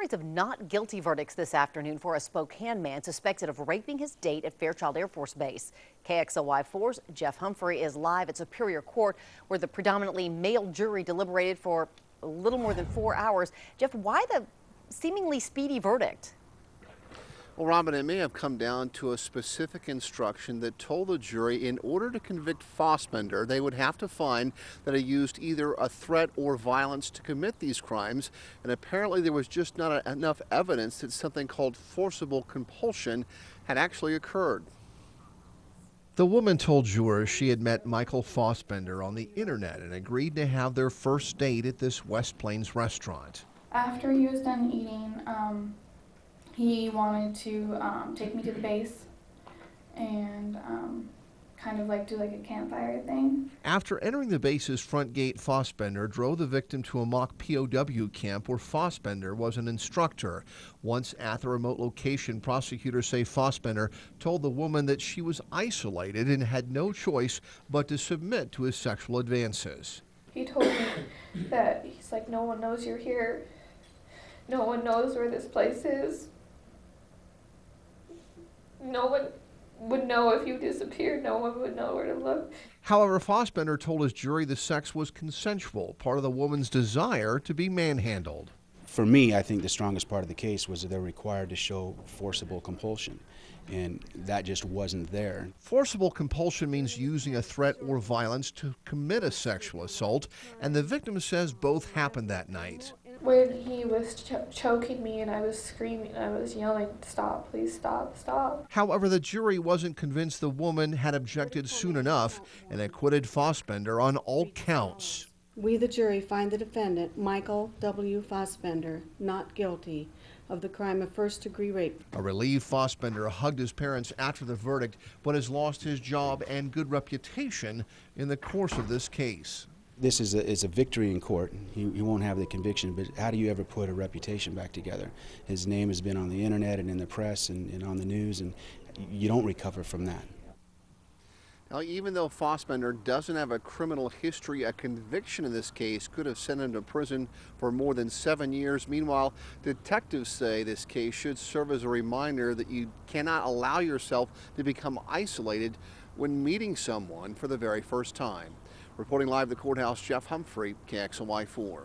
series of not guilty verdicts this afternoon for a Spokane man suspected of raping his date at Fairchild Air Force Base. KXLY4's Jeff Humphrey is live at Superior Court, where the predominantly male jury deliberated for a little more than 4 hours. Jeff, why the seemingly speedy verdict? Well, Robin, it may have come down to a specific instruction that told the jury in order to convict Fassbender, they would have to find that he used either a threat or violence to commit these crimes. And apparently there was just not enough evidence that something called forcible compulsion had actually occurred. The woman told jurors she had met Michael Fassbender on the internet and agreed to have their first date at this West Plains restaurant. After he was done eating, he wanted to take me to the base and kind of like do like a campfire thing. After entering the base's front gate, Fassbender drove the victim to a mock POW camp where Fassbender was an instructor. Once at the remote location, prosecutors say Fassbender told the woman that she was isolated and had no choice but to submit to his sexual advances. He told me that he's like, no one knows you're here. No one knows where this place is. No one would know if you disappeared. No one would know where to look. However, Fassbender told his jury the sex was consensual, part of the woman's desire to be manhandled. For me, I think the strongest part of the case was that they're required to show forcible compulsion, and that just wasn't there. Forcible compulsion means using a threat or violence to commit a sexual assault, and the victim says both happened that night. When he was choking me and I was screaming, I was yelling, stop, please stop, stop. However, the jury wasn't convinced the woman had objected soon enough and acquitted Fassbender on all counts. We, the jury, find the defendant, Michael W. Fassbender, not guilty of the crime of first-degree rape. A relieved Fassbender hugged his parents after the verdict, but has lost his job and good reputation in the course of this case. This is a victory in court. He won't have the conviction, but how do you ever put a reputation back together? His name has been on the internet and in the press and on the news, and you don't recover from that. Now, even though Fassbender doesn't have a criminal history, a conviction in this case could have sent him to prison for more than 7 years. Meanwhile, detectives say this case should serve as a reminder that you cannot allow yourself to become isolated when meeting someone for the very first time. Reporting live at the courthouse, Jeff Humphrey, KXLY4.